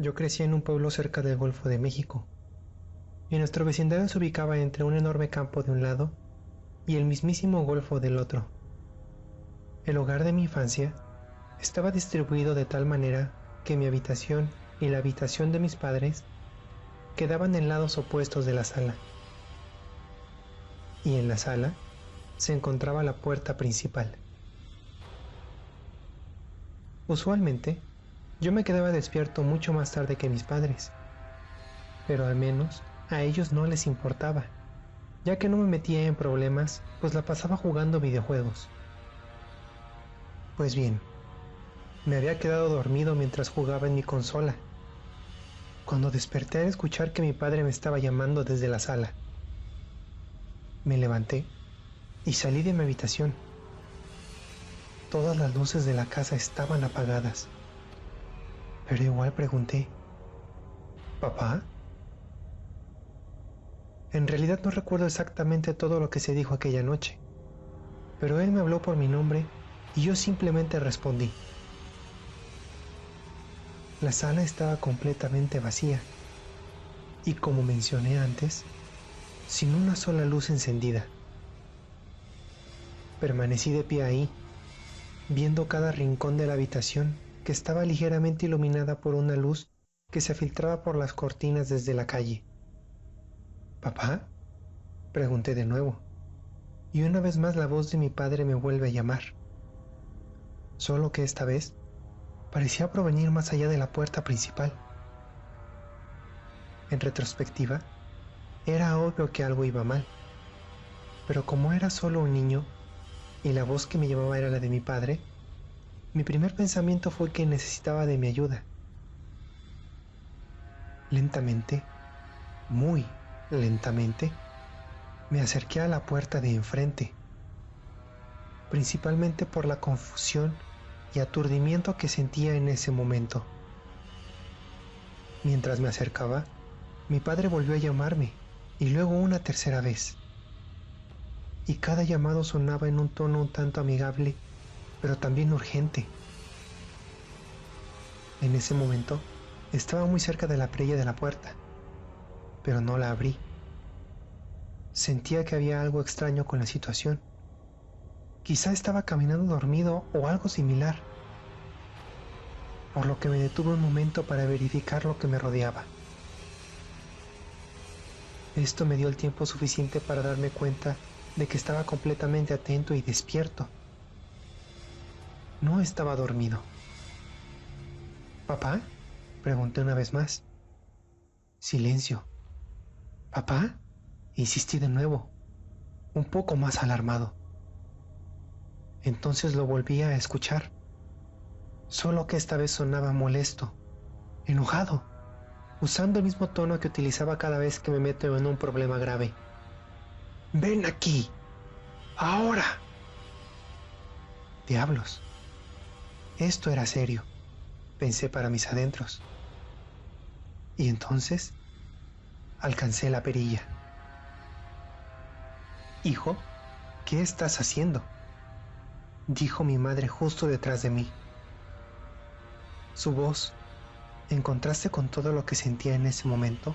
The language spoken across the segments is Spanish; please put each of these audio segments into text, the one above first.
Yo crecí en un pueblo cerca del Golfo de México, y nuestro vecindario se ubicaba entre un enorme campo de un lado y el mismísimo Golfo del otro. El hogar de mi infancia estaba distribuido de tal manera que mi habitación y la habitación de mis padres quedaban en lados opuestos de la sala, y en la sala se encontraba la puerta principal. Usualmente, yo me quedaba despierto mucho más tarde que mis padres, pero al menos a ellos no les importaba, ya que no me metía en problemas, pues la pasaba jugando videojuegos. Pues bien, me había quedado dormido mientras jugaba en mi consola, cuando desperté al escuchar que mi padre me estaba llamando desde la sala. Me levanté y salí de mi habitación. Todas las luces de la casa estaban apagadas, pero igual pregunté, ¿papá? En realidad no recuerdo exactamente todo lo que se dijo aquella noche, pero él me habló por mi nombre y yo simplemente respondí. La sala estaba completamente vacía y, como mencioné antes, sin una sola luz encendida. Permanecí de pie ahí, viendo cada rincón de la habitación que estaba ligeramente iluminada por una luz que se filtraba por las cortinas desde la calle. ¿Papá?, pregunté de nuevo, y una vez más la voz de mi padre me vuelve a llamar, solo que esta vez parecía provenir más allá de la puerta principal. En retrospectiva, era obvio que algo iba mal, pero como era solo un niño y la voz que me llamaba era la de mi padre, mi primer pensamiento fue que necesitaba de mi ayuda. Lentamente, muy lentamente, me acerqué a la puerta de enfrente, principalmente por la confusión y aturdimiento que sentía en ese momento. Mientras me acercaba, mi padre volvió a llamarme, y luego una tercera vez. Y cada llamado sonaba en un tono un tanto amigable, pero también urgente. En ese momento, estaba muy cerca de la perilla de la puerta, pero no la abrí. Sentía que había algo extraño con la situación. Quizá estaba caminando dormido o algo similar, por lo que me detuve un momento para verificar lo que me rodeaba. Esto me dio el tiempo suficiente para darme cuenta de que estaba completamente atento y despierto. No estaba dormido. ¿Papá?, pregunté una vez más. Silencio. ¿Papá?, insistí de nuevo, un poco más alarmado. Entonces lo volví a escuchar, solo que esta vez sonaba molesto, enojado, usando el mismo tono que utilizaba cada vez que me meto en un problema grave. ¡Ven aquí! ¡Ahora! Diablos. Esto era serio, pensé para mis adentros. Y entonces alcancé la perilla. Hijo, ¿qué estás haciendo?, dijo mi madre justo detrás de mí. Su voz, en contraste con todo lo que sentía en ese momento,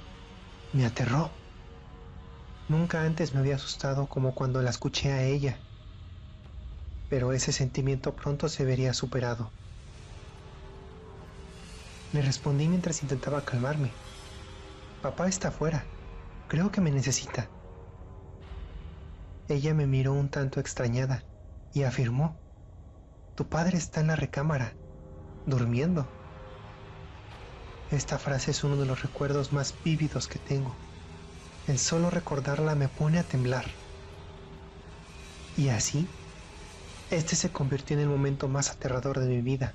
me aterró. Nunca antes me había asustado como cuando la escuché a ella, pero ese sentimiento pronto se vería superado. Le respondí mientras intentaba calmarme. Papá está afuera, creo que me necesita. Ella me miró un tanto extrañada y afirmó, tu padre está en la recámara, durmiendo. Esta frase es uno de los recuerdos más vívidos que tengo. El solo recordarla me pone a temblar. Y así, este se convirtió en el momento más aterrador de mi vida.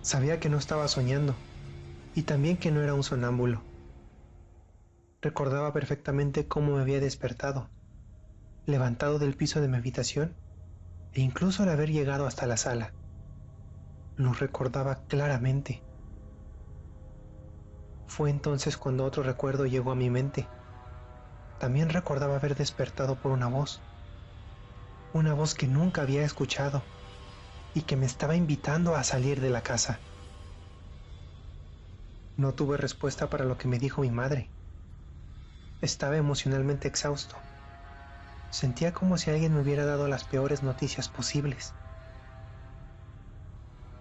Sabía que no estaba soñando, y también que no era un sonámbulo. Recordaba perfectamente cómo me había despertado, levantado del piso de mi habitación, e incluso al haber llegado hasta la sala. Lo recordaba claramente. Fue entonces cuando otro recuerdo llegó a mi mente. También recordaba haber despertado por una voz que nunca había escuchado y que me estaba invitando a salir de la casa. No tuve respuesta para lo que me dijo mi madre. Estaba emocionalmente exhausto. Sentía como si alguien me hubiera dado las peores noticias posibles.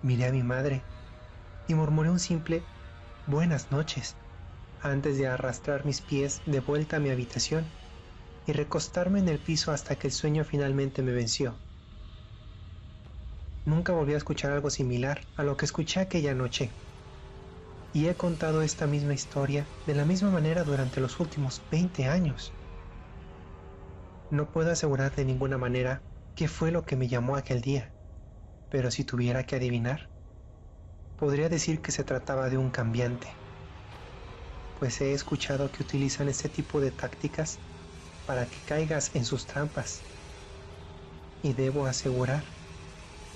Miré a mi madre y murmuré un simple "buenas noches" antes de arrastrar mis pies de vuelta a mi habitación y recostarme en el piso hasta que el sueño finalmente me venció. Nunca volví a escuchar algo similar a lo que escuché aquella noche, y he contado esta misma historia de la misma manera durante los últimos 20 años. No puedo asegurar de ninguna manera qué fue lo que me llamó aquel día, pero si tuviera que adivinar, podría decir que se trataba de un cambiante, pues he escuchado que utilizan este tipo de tácticas para que caigas en sus trampas, y debo asegurar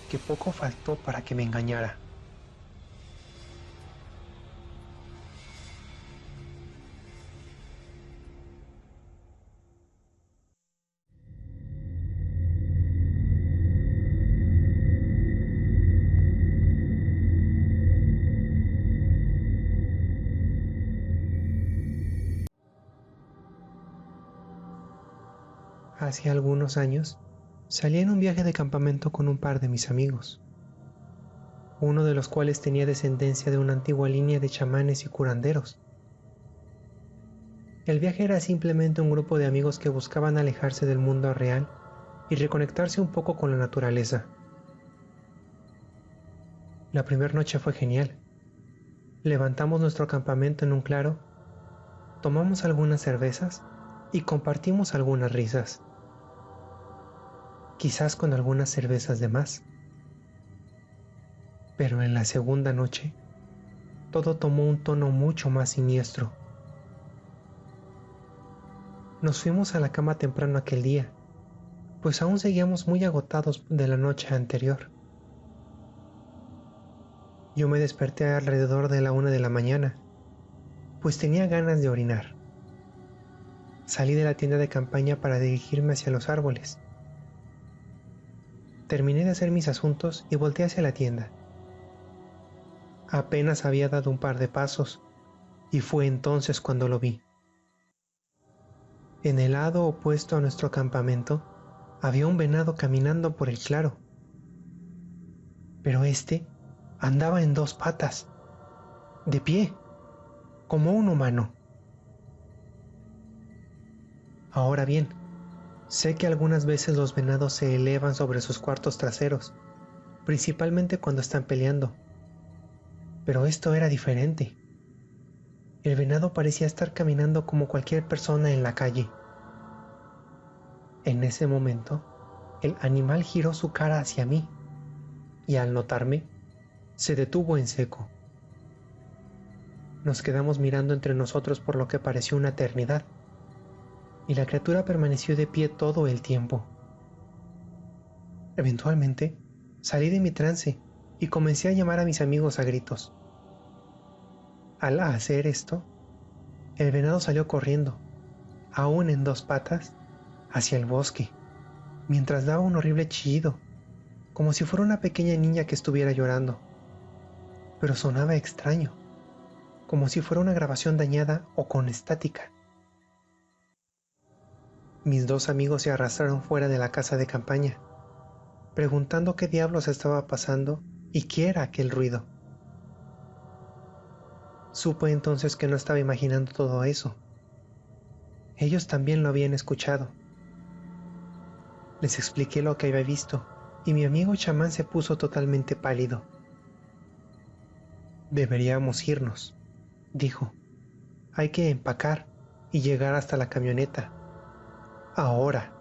que poco faltó para que me engañara. Hace algunos años, salí en un viaje de campamento con un par de mis amigos, uno de los cuales tenía descendencia de una antigua línea de chamanes y curanderos. El viaje era simplemente un grupo de amigos que buscaban alejarse del mundo real y reconectarse un poco con la naturaleza. La primera noche fue genial. Levantamos nuestro campamento en un claro, tomamos algunas cervezas y compartimos algunas risas, quizás con algunas cervezas de más. Pero en la segunda noche, todo tomó un tono mucho más siniestro. Nos fuimos a la cama temprano aquel día, pues aún seguíamos muy agotados de la noche anterior. Yo me desperté alrededor de la 1 de la mañana, pues tenía ganas de orinar. Salí de la tienda de campaña para dirigirme hacia los árboles. Terminé de hacer mis asuntos y volteé hacia la tienda. Apenas había dado un par de pasos, y fue entonces cuando lo vi. En el lado opuesto a nuestro campamento, había un venado caminando por el claro. Pero este andaba en dos patas, de pie, como un humano. Ahora bien, sé que algunas veces los venados se elevan sobre sus cuartos traseros, principalmente cuando están peleando. Pero esto era diferente. El venado parecía estar caminando como cualquier persona en la calle. En ese momento, el animal giró su cara hacia mí y al notarme, se detuvo en seco. Nos quedamos mirando entre nosotros por lo que pareció una eternidad, y la criatura permaneció de pie todo el tiempo. Eventualmente, salí de mi trance y comencé a llamar a mis amigos a gritos. Al hacer esto, el venado salió corriendo, aún en dos patas, hacia el bosque, mientras daba un horrible chillido, como si fuera una pequeña niña que estuviera llorando. Pero sonaba extraño, como si fuera una grabación dañada o con estática. Mis dos amigos se arrastraron fuera de la casa de campaña, preguntando qué diablos estaba pasando y qué era aquel ruido. Supe entonces que no estaba imaginando todo eso. Ellos también lo habían escuchado. Les expliqué lo que había visto, y mi amigo chamán se puso totalmente pálido. Deberíamos irnos, dijo. Hay que empacar y llegar hasta la camioneta. Ahora.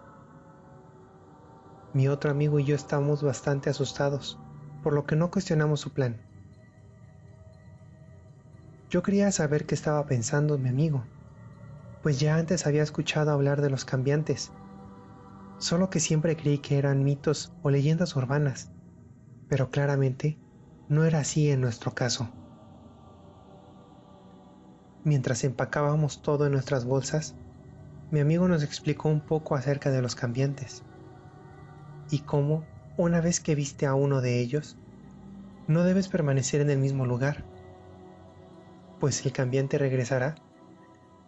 Mi otro amigo y yo estábamos bastante asustados, por lo que no cuestionamos su plan. Yo quería saber qué estaba pensando mi amigo, pues ya antes había escuchado hablar de los cambiantes, solo que siempre creí que eran mitos o leyendas urbanas, pero claramente no era así en nuestro caso. Mientras empacábamos todo en nuestras bolsas, mi amigo nos explicó un poco acerca de los cambiantes y cómo, una vez que viste a uno de ellos, no debes permanecer en el mismo lugar. pues el cambiante regresará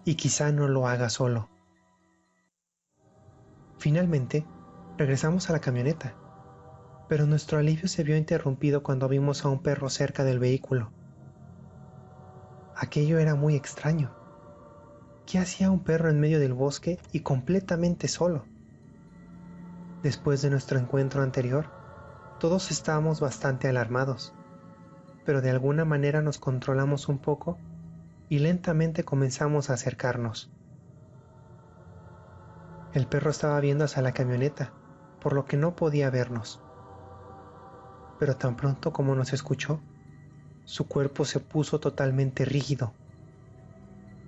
y quizá no lo haga solo. Finalmente, regresamos a la camioneta, pero nuestro alivio se vio interrumpido cuando vimos a un perro cerca del vehículo. Aquello era muy extraño. ¿Qué hacía un perro en medio del bosque y completamente solo? Después de nuestro encuentro anterior, todos estábamos bastante alarmados, pero de alguna manera nos controlamos un poco y lentamente comenzamos a acercarnos. El perro estaba viendo hacia la camioneta, por lo que no podía vernos. Pero tan pronto como nos escuchó, su cuerpo se puso totalmente rígido.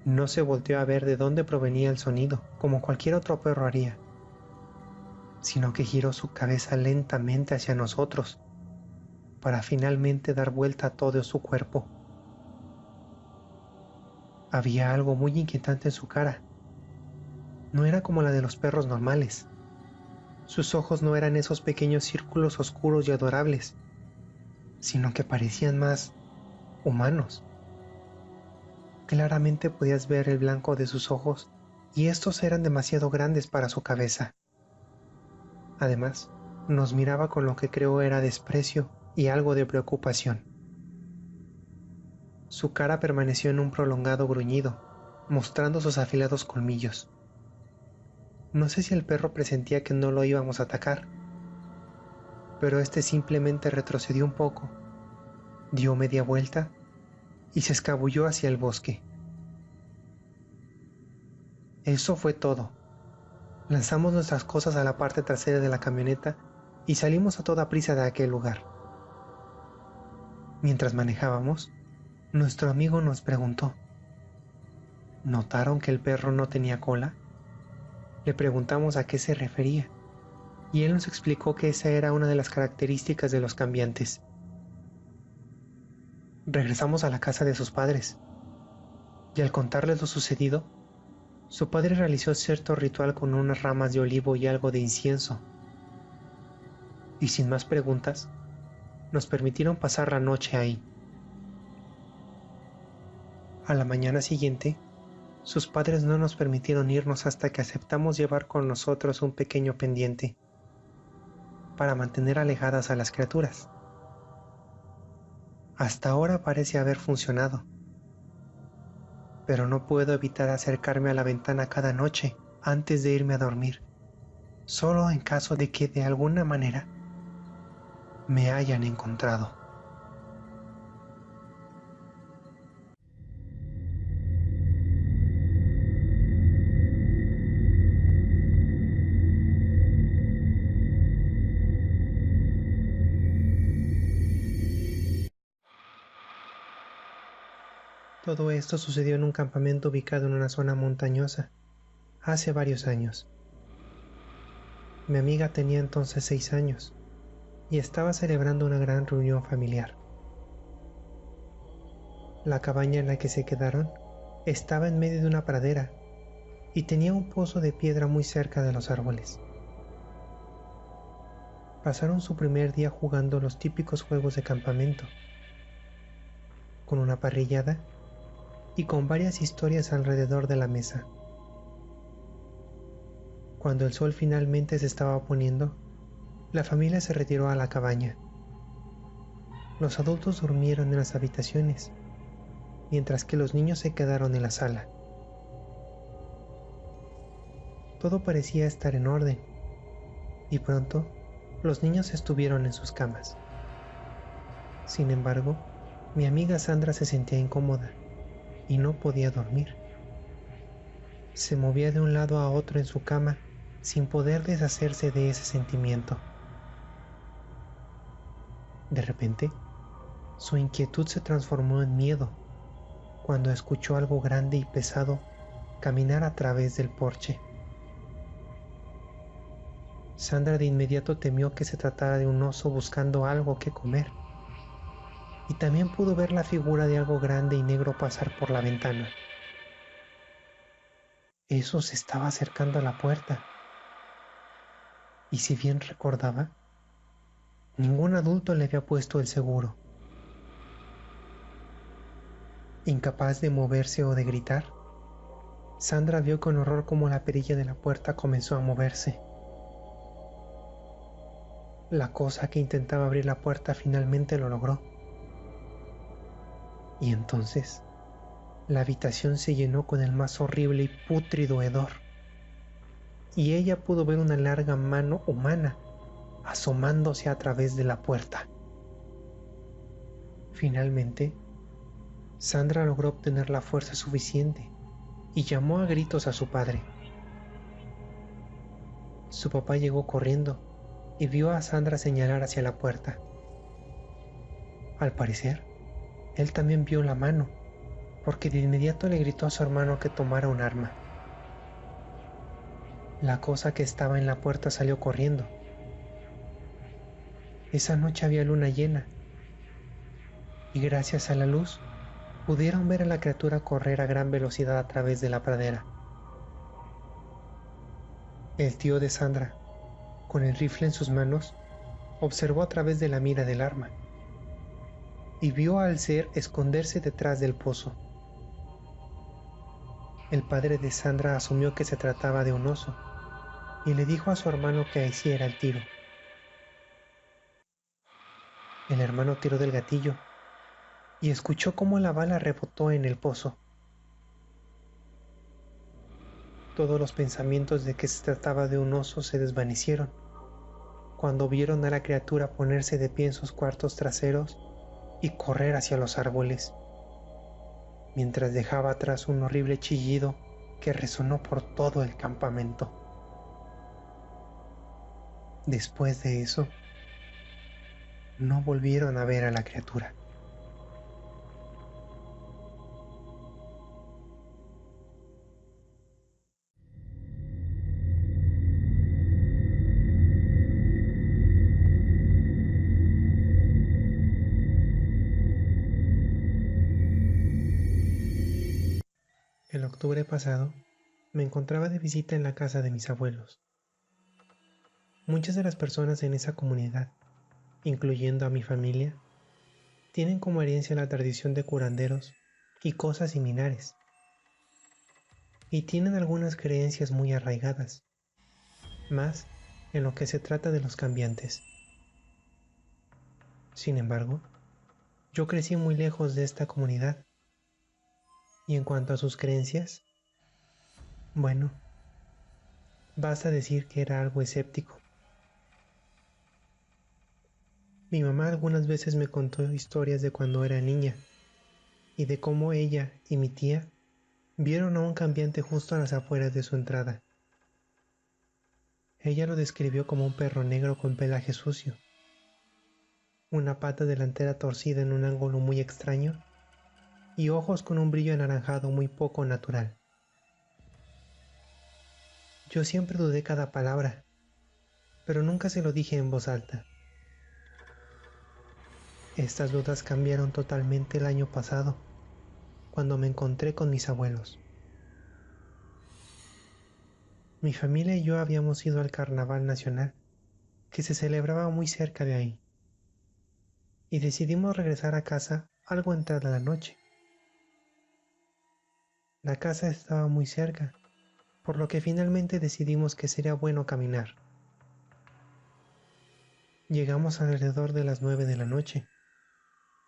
No se volteó a ver de dónde provenía el sonido, como cualquier otro perro haría, sino que giró su cabeza lentamente hacia nosotros, para finalmente dar vuelta a todo su cuerpo. Había algo muy inquietante en su cara. No era como la de los perros normales. Sus ojos no eran esos pequeños círculos oscuros y adorables, sino que parecían más humanos. Claramente podías ver el blanco de sus ojos y estos eran demasiado grandes para su cabeza. Además, nos miraba con lo que creo era desprecio y algo de preocupación. Su cara permaneció en un prolongado gruñido, mostrando sus afilados colmillos. No sé si el perro presentía que no lo íbamos a atacar, pero este simplemente retrocedió un poco, dio media vuelta y se escabulló hacia el bosque. Eso fue todo. Lanzamos nuestras cosas a la parte trasera de la camioneta y salimos a toda prisa de aquel lugar. Mientras manejábamos, nuestro amigo nos preguntó: ¿notaron que el perro no tenía cola? Le preguntamos a qué se refería, y él nos explicó que esa era una de las características de los cambiantes. Regresamos a la casa de sus padres, y al contarles lo sucedido, su padre realizó cierto ritual con unas ramas de olivo y algo de incienso, y sin más preguntas, nos permitieron pasar la noche ahí. A la mañana siguiente, sus padres no nos permitieron irnos hasta que aceptamos llevar con nosotros un pequeño pendiente para mantener alejadas a las criaturas. Hasta ahora parece haber funcionado, pero no puedo evitar acercarme a la ventana cada noche antes de irme a dormir, solo en caso de que de alguna manera me hayan encontrado. Todo esto sucedió en un campamento ubicado en una zona montañosa, hace varios años. Mi amiga tenía entonces 6 años y estaba celebrando una gran reunión familiar. La cabaña en la que se quedaron estaba en medio de una pradera y tenía un pozo de piedra muy cerca de los árboles. Pasaron su primer día jugando los típicos juegos de campamento, con una parrillada y con varias historias alrededor de la mesa. Cuando el sol finalmente se estaba poniendo, la familia se retiró a la cabaña. Los adultos durmieron en las habitaciones, mientras que los niños se quedaron en la sala. Todo parecía estar en orden, y pronto los niños estuvieron en sus camas. Sin embargo, mi amiga Sandra se sentía incómoda y no podía dormir. Se movía de un lado a otro en su cama sin poder deshacerse de ese sentimiento. De repente, su inquietud se transformó en miedo cuando escuchó algo grande y pesado caminar a través del porche. Sandra de inmediato temió que se tratara de un oso buscando algo que comer, y también pudo ver la figura de algo grande y negro pasar por la ventana. Eso se estaba acercando a la puerta, y si bien recordaba, ningún adulto le había puesto el seguro. Incapaz de moverse o de gritar, Sandra vio con horror cómo la perilla de la puerta comenzó a moverse. La cosa que intentaba abrir la puerta finalmente lo logró. Y entonces, la habitación se llenó con el más horrible y pútrido hedor. Y ella pudo ver una larga mano humana asomándose a través de la puerta. Finalmente, Sandra logró obtener la fuerza suficiente y llamó a gritos a su padre. Su papá llegó corriendo y vio a Sandra señalar hacia la puerta. Al parecer, él también vio la mano, porque de inmediato le gritó a su hermano que tomara un arma. La cosa que estaba en la puerta salió corriendo. Esa noche había luna llena, y gracias a la luz pudieron ver a la criatura correr a gran velocidad a través de la pradera. El tío de Sandra, con el rifle en sus manos, observó a través de la mira del arma y vio al ser esconderse detrás del pozo. El padre de Sandra asumió que se trataba de un oso y le dijo a su hermano que hiciera el tiro. El hermano tiró del gatillo y escuchó cómo la bala rebotó en el pozo. Todos los pensamientos de que se trataba de un oso se desvanecieron cuando vieron a la criatura ponerse de pie en sus cuartos traseros y correr hacia los árboles, mientras dejaba atrás un horrible chillido que resonó por todo el campamento. Después de eso, no volvieron a ver a la criatura. El octubre pasado, me encontraba de visita en la casa de mis abuelos. Muchas de las personas en esa comunidad, incluyendo a mi familia, tienen como herencia la tradición de curanderos y cosas similares, y tienen algunas creencias muy arraigadas, más en lo que se trata de los cambiantes. Sin embargo, yo crecí muy lejos de esta comunidad, y en cuanto a sus creencias, bueno, basta decir que era algo escéptico. Mi mamá algunas veces me contó historias de cuando era niña, y de cómo ella y mi tía vieron a un cambiante justo a las afueras de su entrada. Ella lo describió como un perro negro con pelaje sucio, una pata delantera torcida en un ángulo muy extraño y ojos con un brillo anaranjado muy poco natural. Yo siempre dudé cada palabra, pero nunca se lo dije en voz alta. Estas dudas cambiaron totalmente el año pasado, cuando me encontré con mis abuelos. Mi familia y yo habíamos ido al Carnaval Nacional, que se celebraba muy cerca de ahí, y decidimos regresar a casa algo entrada la noche. La casa estaba muy cerca, por lo que finalmente decidimos que sería bueno caminar. Llegamos alrededor de las 9 de la noche,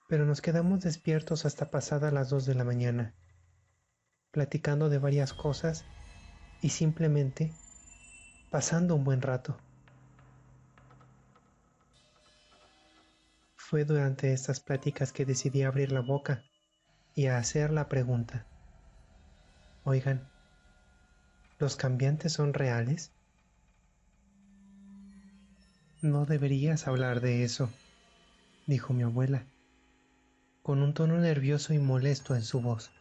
pero nos quedamos despiertos hasta pasadas las 2 de la mañana, platicando de varias cosas y simplemente pasando un buen rato. Fue durante estas pláticas que decidí abrir la boca y a hacer la pregunta: oigan, ¿los cambiantes son reales? No deberías hablar de eso, dijo mi abuela, con un tono nervioso y molesto en su voz.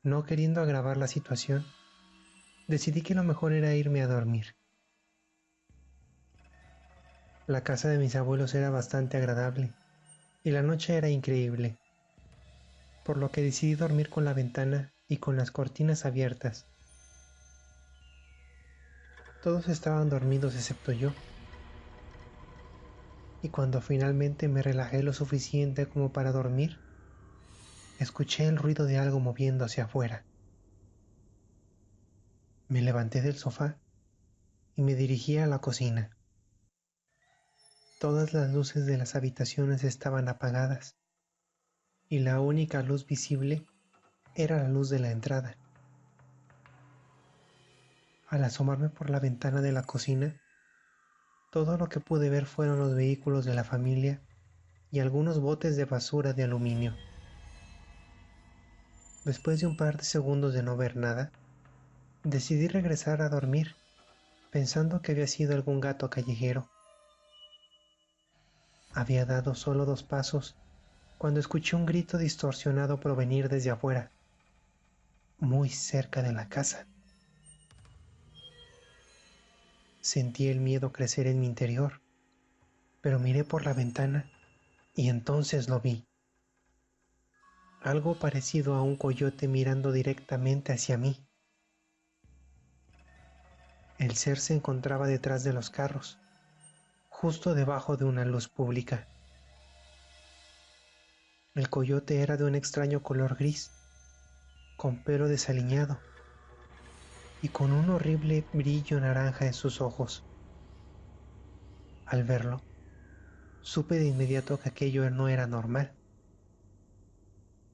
No queriendo agravar la situación, decidí que lo mejor era irme a dormir. La casa de mis abuelos era bastante agradable y la noche era increíble, por lo que decidí dormir con la ventana y con las cortinas abiertas. Todos estaban dormidos excepto yo, y cuando finalmente me relajé lo suficiente como para dormir, escuché el ruido de algo moviendo hacia afuera. Me levanté del sofá y me dirigí a la cocina. Todas las luces de las habitaciones estaban apagadas y la única luz visible era la luz de la entrada. Al asomarme por la ventana de la cocina, todo lo que pude ver fueron los vehículos de la familia y algunos botes de basura de aluminio. Después de un par de segundos de no ver nada, decidí regresar a dormir, pensando que había sido algún gato callejero. Había dado solo 2 pasos cuando escuché un grito distorsionado provenir desde afuera, muy cerca de la casa. Sentí el miedo crecer en mi interior, pero miré por la ventana y entonces lo vi. Algo parecido a un coyote mirando directamente hacia mí. El ser se encontraba detrás de los carros, justo debajo de una luz pública. El coyote era de un extraño color gris, con pelo desaliñado y con un horrible brillo naranja en sus ojos. Al verlo, supe de inmediato que aquello no era normal,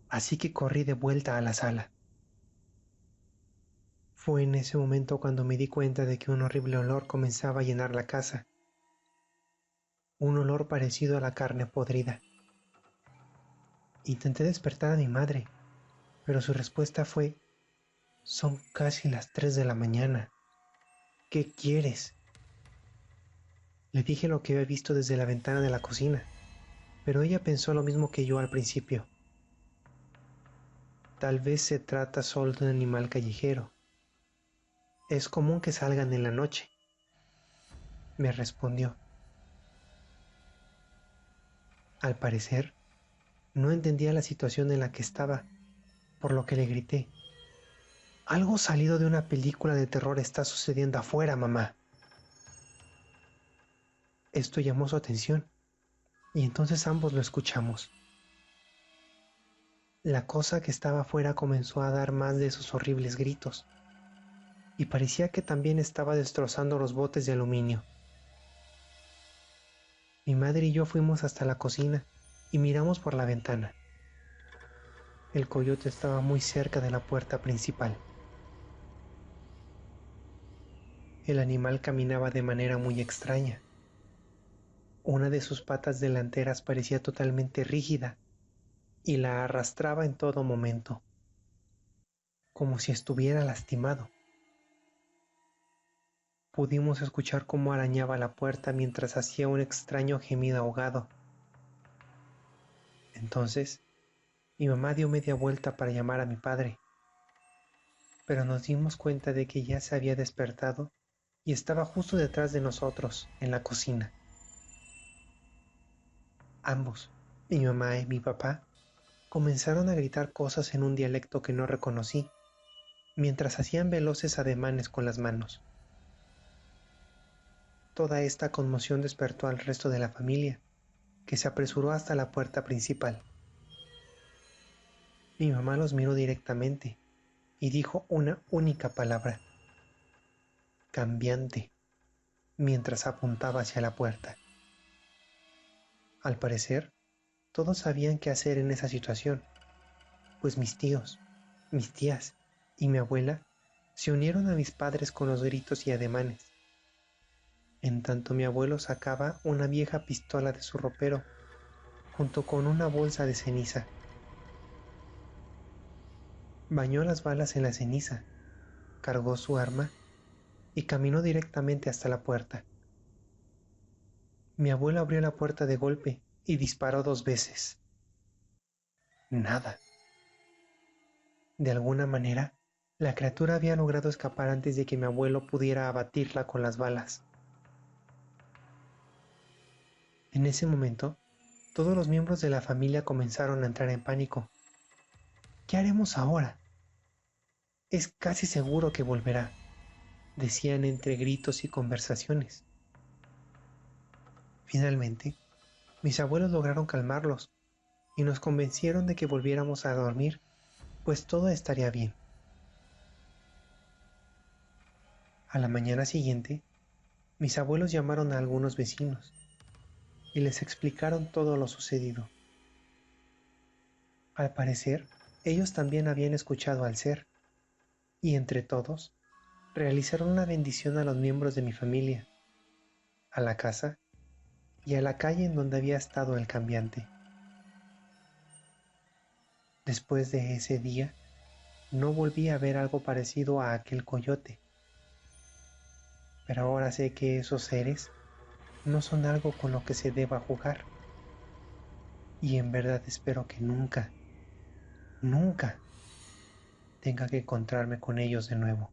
así que corrí de vuelta a la sala. Fue en ese momento cuando me di cuenta de que un horrible olor comenzaba a llenar la casa, un olor parecido a la carne podrida. Intenté despertar a mi madre, pero su respuesta fue: son casi las 3 de la mañana. ¿Qué quieres? Le dije lo que había visto desde la ventana de la cocina, pero ella pensó lo mismo que yo al principio. Tal vez se trata solo de un animal callejero. Es común que salgan en la noche, me respondió. Al parecer, no entendía la situación en la que estaba, por lo que le grité: algo salido de una película de terror está sucediendo afuera, mamá. Esto llamó su atención, y entonces ambos lo escuchamos. La cosa que estaba afuera comenzó a dar más de esos horribles gritos, y parecía que también estaba destrozando los botes de aluminio. Mi madre y yo fuimos hasta la cocina y miramos por la ventana. El coyote estaba muy cerca de la puerta principal. El animal caminaba de manera muy extraña. Una de sus patas delanteras parecía totalmente rígida y la arrastraba en todo momento, como si estuviera lastimado. Pudimos escuchar cómo arañaba la puerta mientras hacía un extraño gemido ahogado. Entonces, mi mamá dio media vuelta para llamar a mi padre, pero nos dimos cuenta de que ya se había despertado y estaba justo detrás de nosotros, en la cocina. Ambos, mi mamá y mi papá, comenzaron a gritar cosas en un dialecto que no reconocí, mientras hacían veloces ademanes con las manos. Toda esta conmoción despertó al resto de la familia, que se apresuró hasta la puerta principal. Mi mamá los miró directamente y dijo una única palabra: cambiante, mientras apuntaba hacia la puerta. Al parecer, todos sabían qué hacer en esa situación, pues mis tíos, mis tías y mi abuela se unieron a mis padres con los gritos y ademanes. En tanto mi abuelo sacaba una vieja pistola de su ropero, junto con una bolsa de ceniza. Bañó las balas en la ceniza, cargó su arma y caminó directamente hasta la puerta. Mi abuelo abrió la puerta de golpe y disparó 2 veces. Nada. De alguna manera, la criatura había logrado escapar antes de que mi abuelo pudiera abatirla con las balas. En ese momento, todos los miembros de la familia comenzaron a entrar en pánico. ¿Qué haremos ahora? Es casi seguro que volverá, decían entre gritos y conversaciones. Finalmente, mis abuelos lograron calmarlos y nos convencieron de que volviéramos a dormir, pues todo estaría bien. A la mañana siguiente, mis abuelos llamaron a algunos vecinos y les explicaron todo lo sucedido. Al parecer, ellos también habían escuchado al ser, y entre todos, realizaron una bendición a los miembros de mi familia, a la casa y a la calle en donde había estado el cambiante. Después de ese día, no volví a ver algo parecido a aquel coyote, pero ahora sé que esos seres no son algo con lo que se deba jugar, y en verdad espero que nunca, nunca tenga que encontrarme con ellos de nuevo.